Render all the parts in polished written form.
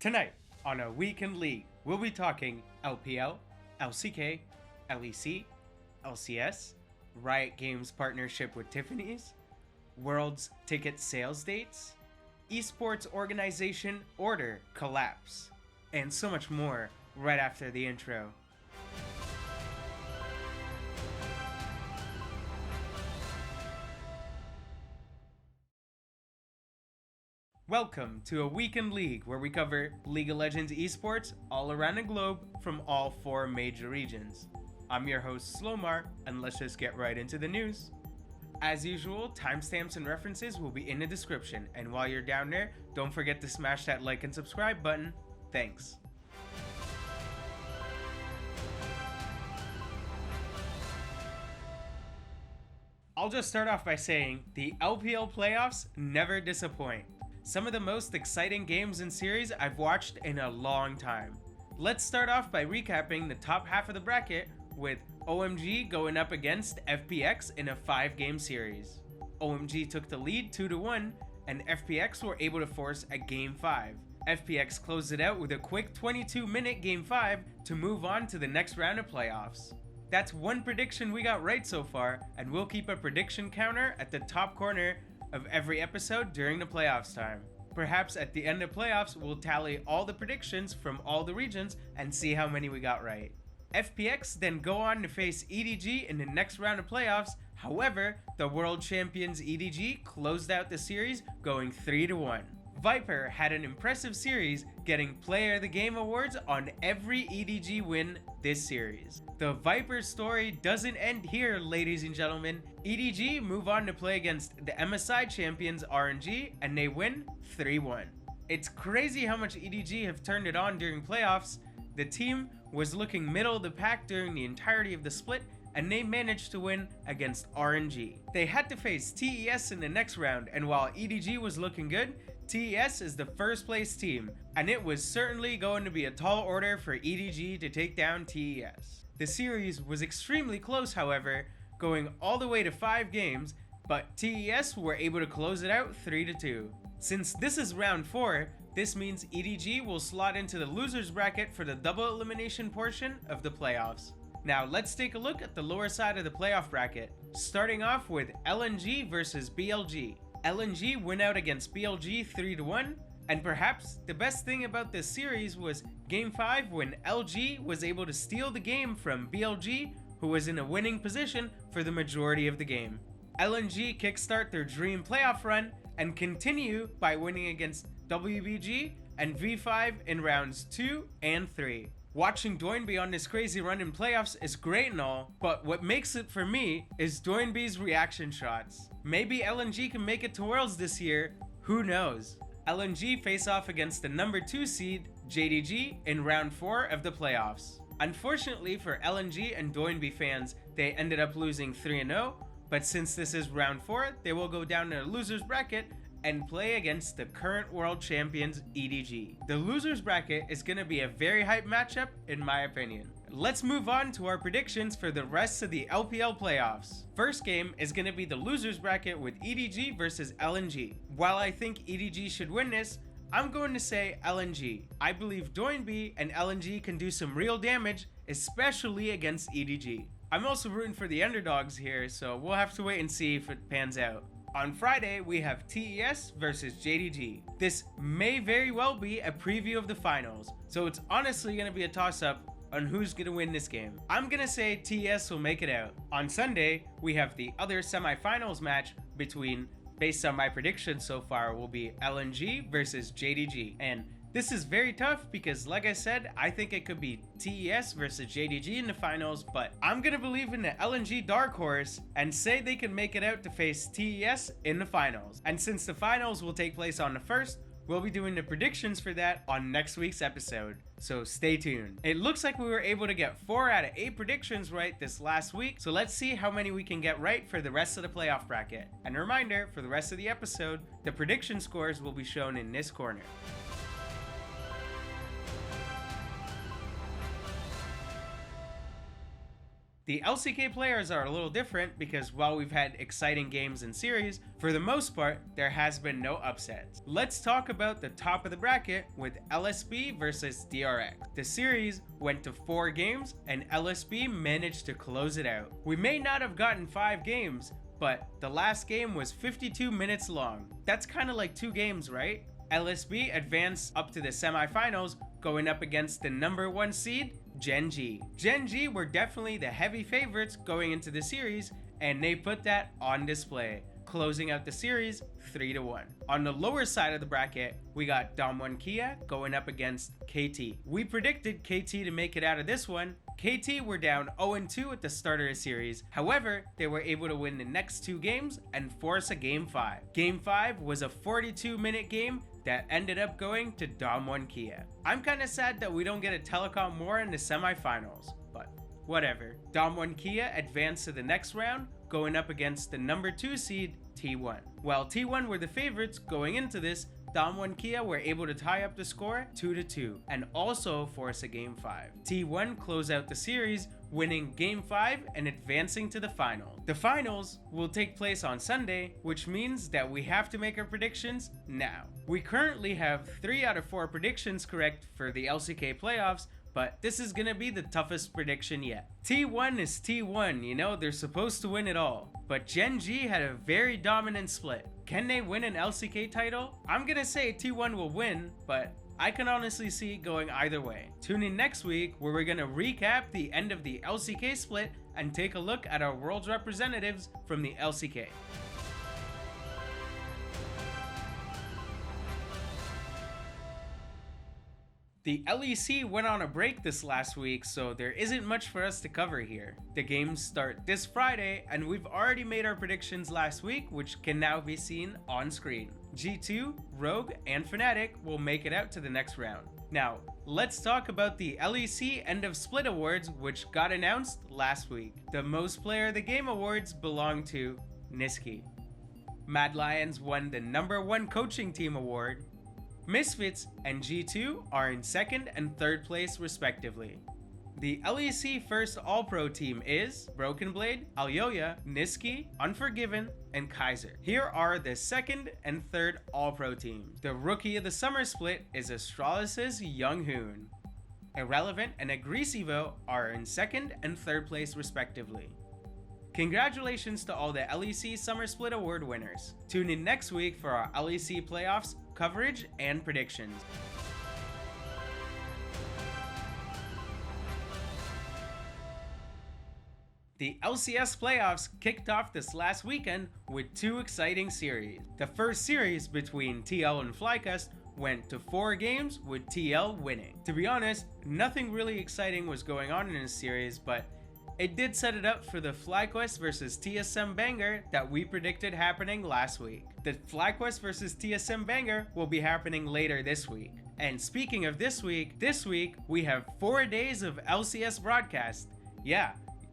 Tonight, on a Weekend League, we'll be talking LPL, LCK, LEC, LCS, Riot Games partnership with Tiffany's, World's ticket sales dates, Esports organization order collapse, and so much more right after the intro. Welcome to a Weekend League where we cover League of Legends esports all around the globe from all 4 major regions. I'm your host Slomar, and let's just get right into the news. As usual, timestamps and references will be in the description, and while you're down there, don't forget to smash that like and subscribe button. Thanks. I'll just start off by saying the LPL playoffs never disappoint. Some of the most exciting games and series I've watched in a long time. Let's start off by recapping the top half of the bracket with OMG going up against FPX in a 5-game series. OMG took the lead 2-1, and FPX were able to force a Game 5. FPX closed it out with a quick 22-minute Game 5 to move on to the next round of playoffs. That's one prediction we got right so far, and we'll keep a prediction counter at the top corner of every episode during the playoffs time. Perhaps at the end of playoffs, we'll tally all the predictions from all the regions and see how many we got right. FPX then go on to face EDG in the next round of playoffs. However, the world champions EDG closed out the series going 3-1. Viper had an impressive series, getting Player of the Game awards on every EDG win this series. The Viper story doesn't end here, ladies and gentlemen. EDG move on to play against the MSI champions RNG, and they win 3-1. It's crazy how much EDG have turned it on during playoffs. The team was looking middle of the pack during the entirety of the split, and they managed to win against RNG. They had to face TES in the next round, and while EDG was looking good, TES is the first place team, and it was certainly going to be a tall order for EDG to take down TES. The series was extremely close, however, going all the way to 5 games, but TES were able to close it out 3-2. Since this is round 4, this means EDG will slot into the losers bracket for the double elimination portion of the playoffs. Now let's take a look at the lower side of the playoff bracket, starting off with LNG versus BLG. LNG went out against BLG 3-1, and perhaps the best thing about this series was Game 5 when LG was able to steal the game from BLG, who was in a winning position for the majority of the game. LNG kickstart their dream playoff run and continue by winning against WBG and V5 in rounds 2 and 3. Watching Doinby on this crazy run in playoffs is great and all, but what makes it for me is Doinby's reaction shots. Maybe LNG can make it to Worlds this year, who knows? LNG face off against the number 2 seed, JDG, in round 4 of the playoffs. Unfortunately for LNG and Doinby fans, they ended up losing 3-0, but since this is round 4, they will go down to the losers bracket and play against the current world champions EDG. The losers bracket is going to be a very hype matchup in my opinion. Let's move on to our predictions for the rest of the LPL playoffs. First game is going to be the losers bracket with EDG versus LNG. While I think EDG should win this, I'm going to say LNG. I believe Doinby and LNG can do some real damage, especially against EDG. I'm also rooting for the underdogs here, so we'll have to wait and see if it pans out. On Friday, we have TES versus JDG. This may very well be a preview of the finals, so it's honestly going to be a toss-up on who's going to win this game. I'm going to say TES will make it out. On Sunday, we have the other semifinals match between, based on my predictions so far, will be LNG versus JDG. And this is very tough because, like I said, I think it could be TES versus JDG in the finals, but I'm gonna believe in the LNG dark horse and say they can make it out to face TES in the finals. And since the finals will take place on the 1st, we'll be doing the predictions for that on next week's episode, so stay tuned. It looks like we were able to get 4 out of 8 predictions right this last week, so let's see how many we can get right for the rest of the playoff bracket. And a reminder, for the rest of the episode, the prediction scores will be shown in this corner. The LCK players are a little different because while we've had exciting games and series, for the most part, there has been no upsets. Let's talk about the top of the bracket with LSB versus DRX. The series went to 4 games and LSB managed to close it out. We may not have gotten 5 games, but the last game was 52 minutes long. That's kind of like 2 games, right? LSB advanced up to the semifinals, going up against the number 1 seed, Gen G. Gen G were definitely the heavy favorites going into the series, and they put that on display, closing out the series 3-1. On the lower side of the bracket, we got Damwon Kia going up against KT. We predicted KT to make it out of this one. KT were down 0-2 at the start of the series. However, they were able to win the next 2 games and force a Game 5. Game 5 was a 42-minute game that ended up going to Damwon Kia. I'm kinda sad that we don't get a telecom more in the semifinals, but whatever. Damwon Kia advanced to the next round, going up against the number 2 seed, T1. While T1 were the favorites going into this, Damwon Kia were able to tie up the score 2-2 and also force a Game 5. T1 closed out the series, winning Game 5 and advancing to the final. The finals will take place on Sunday, which means that we have to make our predictions now. We currently have 3 out of 4 predictions correct for the LCK playoffs, but this is gonna be the toughest prediction yet. T1 is T1, you know, they're supposed to win it all. But Gen G had a very dominant split. Can they win an LCK title? I'm gonna say T1 will win, but I can honestly see it going either way. Tune in next week where we're gonna recap the end of the LCK split and take a look at our world's representatives from the LCK. The LEC went on a break this last week, so there isn't much for us to cover here. The games start this Friday, and we've already made our predictions last week, which can now be seen on screen. G2, Rogue, and Fnatic will make it out to the next round. Now, let's talk about the LEC End of Split Awards, which got announced last week. The Most Player of the Game awards belong to Niski. Mad Lions won the number 1 coaching team award. Misfits and G2 are in 2nd and 3rd place respectively. The LEC first All-Pro team is Broken Blade, Alyoya, Niski, Unforgiven, and Kaiser. Here are the 2nd and 3rd All-Pro teams. The Rookie of the Summer split is Astralis' Younghoon. Irrelevant and Agresivo are in 2nd and 3rd place respectively. Congratulations to all the LEC Summer Split Award winners. Tune in next week for our LEC playoffs coverage and predictions. The LCS playoffs kicked off this last weekend with 2 exciting series. The first series between TL and FlyQuest went to 4 games with TL winning. To be honest, nothing really exciting was going on in this series, but it did set it up for the FlyQuest versus TSM banger that we predicted happening last week. The FlyQuest versus TSM banger will be happening later this week. And speaking of this week we have 4 days of LCS broadcast. Yeah,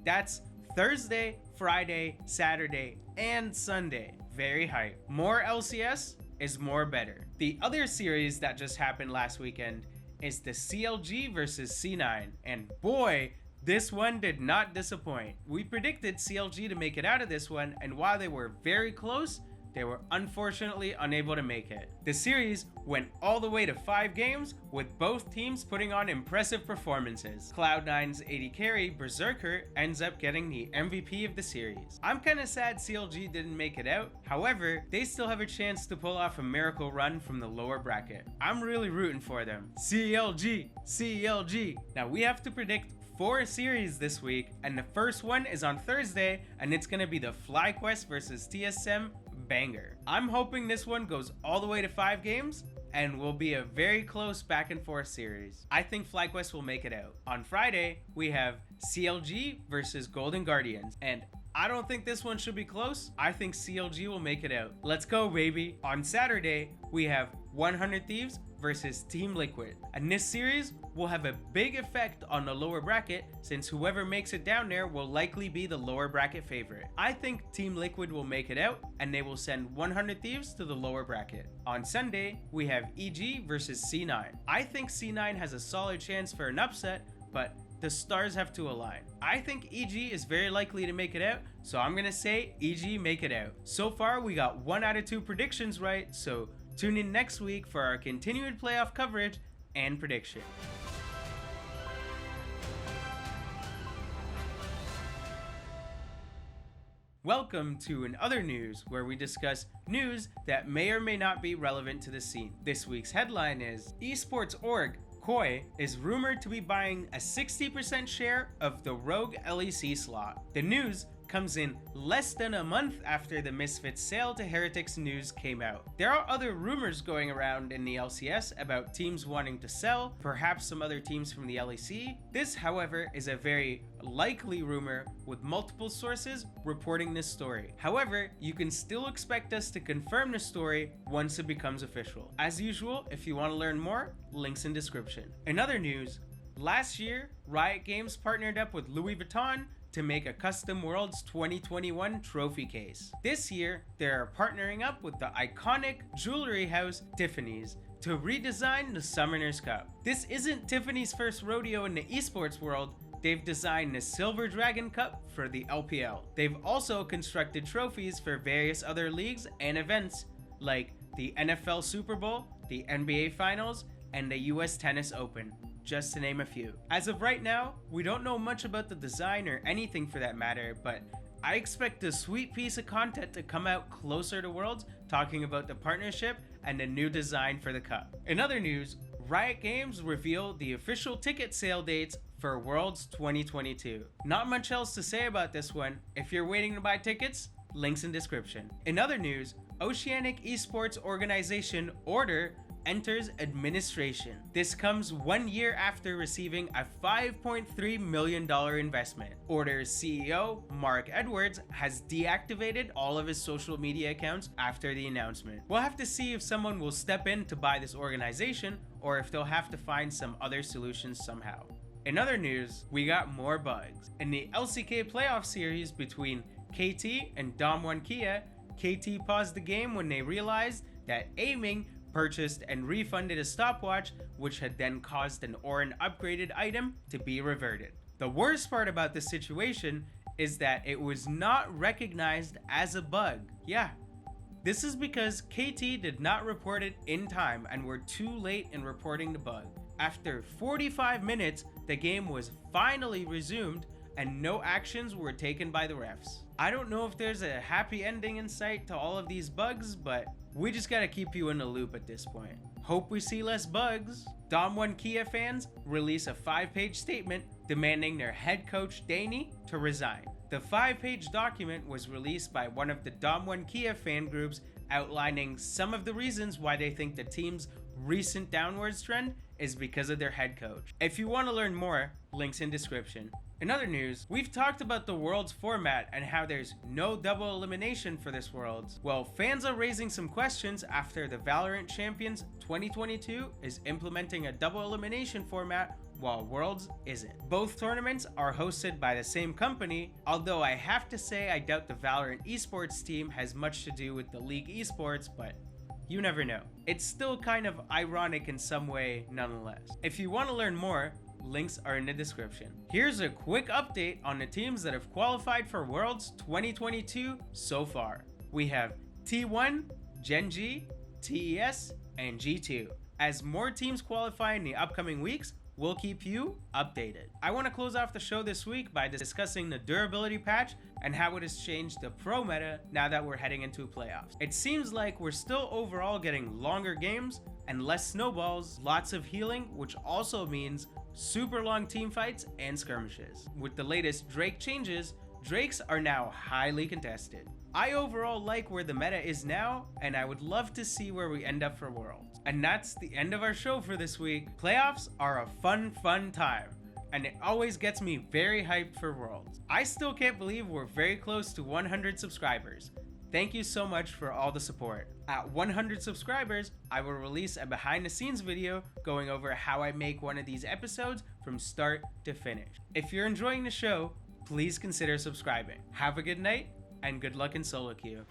that's Thursday, Friday, Saturday, and Sunday. Very hype. More LCS is more better. The other series that just happened last weekend is the CLG versus C9, and boy, this one did not disappoint. We predicted CLG to make it out of this one, and while they were very close, they were unfortunately unable to make it. The series went all the way to 5 games, with both teams putting on impressive performances. Cloud9's AD carry, Berserker, ends up getting the MVP of the series. I'm kinda sad CLG didn't make it out, however, they still have a chance to pull off a miracle run from the lower bracket. I'm really rooting for them. CLG, CLG. Now we have to predict 4 series this week, and the first one is on Thursday, and it's gonna be the FlyQuest versus TSM banger. I'm hoping this one goes all the way to 5 games and will be a very close back and forth series. I think FlyQuest will make it out. On Friday, we have CLG versus Golden Guardians, and I don't think this one should be close. I think CLG will make it out. Let's go, baby. On Saturday, we have 100 Thieves versus Team Liquid. And this series will have a big effect on the lower bracket, since whoever makes it down there will likely be the lower bracket favorite. I think Team Liquid will make it out, and they will send 100 Thieves to the lower bracket. On Sunday, we have EG versus C9. I think C9 has a solid chance for an upset, but the stars have to align. I think EG is very likely to make it out, so I'm gonna say EG make it out. So far, we got 1 out of 2 predictions right, so tune in next week for our continued playoff coverage and prediction. Welcome to In Other News, where we discuss news that may or may not be relevant to the scene. This week's headline is Esports org Koi is rumored to be buying a 60% share of the Rogue LEC slot. The news comes in less than a month after the Misfits sale to Heretics news came out. There are other rumors going around in the LCS about teams wanting to sell, perhaps some other teams from the LEC. This, however, is a very likely rumor with multiple sources reporting this story. However, you can still expect us to confirm the story once it becomes official. As usual, if you want to learn more, links in description. In other news, last year, Riot Games partnered up with Louis Vuitton to make a custom Worlds 2021 trophy case. This year, they're partnering up with the iconic jewelry house Tiffany's to redesign the Summoners Cup. This isn't Tiffany's first rodeo in the esports world. They've designed the Silver Dragon Cup for the LPL. They've also constructed trophies for various other leagues and events like the NFL Super Bowl, the NBA Finals, and the US Tennis Open, just to name a few. As of right now, we don't know much about the design or anything for that matter, but I expect a sweet piece of content to come out closer to Worlds talking about the partnership and the new design for the cup. In other news, Riot Games revealed the official ticket sale dates for Worlds 2022. Not much else to say about this one. If you're waiting to buy tickets, links in description. In other news, Oceanic Esports organization Order enters administration. This comes 1 year after receiving a $5.3 million investment. Order's CEO, Mark Edwards, has deactivated all of his social media accounts after the announcement. We'll have to see if someone will step in to buy this organization or if they'll have to find some other solutions somehow. In other news, we got more bugs. In the LCK playoff series between KT and Dom1 Kia, KT paused the game when they realized that aiming purchased and refunded a stopwatch, which had then caused an Orin upgraded item to be reverted. The worst part about this situation is that it was not recognized as a bug. Yeah, this is because KT did not report it in time and were too late in reporting the bug. After 45 minutes, the game was finally resumed and no actions were taken by the refs. I don't know if there's a happy ending in sight to all of these bugs, but we just gotta keep you in the loop at this point. Hope we see less bugs. Dom1 Kia fans release a 5-page statement demanding their head coach Danny to resign. The 5-page document was released by one of the Dom1 Kia fan groups outlining some of the reasons why they think the team's recent downwards trend is because of their head coach. If you want to learn more, links in description. In other news, we've talked about the Worlds format and how there's no double elimination for this Worlds. Well, fans are raising some questions after the Valorant Champions 2022 is implementing a double elimination format while Worlds isn't. Both tournaments are hosted by the same company, although I have to say I doubt the Valorant Esports team has much to do with the League Esports, but you never know. It's still kind of ironic in some way nonetheless. If you want to learn more, links are in the description. Here's a quick update on the teams that have qualified for Worlds 2022 so far. We have T1, Gen G, TES, and G2. As more teams qualify in the upcoming weeks, we'll keep you updated. I want to close off the show this week by discussing the durability patch and how it has changed the pro meta now that we're heading into playoffs. It seems like we're still overall getting longer games and less snowballs, lots of healing, which also means super long team fights and skirmishes. With the latest Drake changes, Drakes are now highly contested. I overall like where the meta is now, and I would love to see where we end up for Worlds. And that's the end of our show for this week. Playoffs are a fun time, and it always gets me very hyped for Worlds. I still can't believe we're very close to 100 subscribers. Thank you so much for all the support. At 100 subscribers, I will release a behind the scenes video going over how I make one of these episodes from start to finish. If you're enjoying the show, please consider subscribing. Have a good night and good luck in solo queue.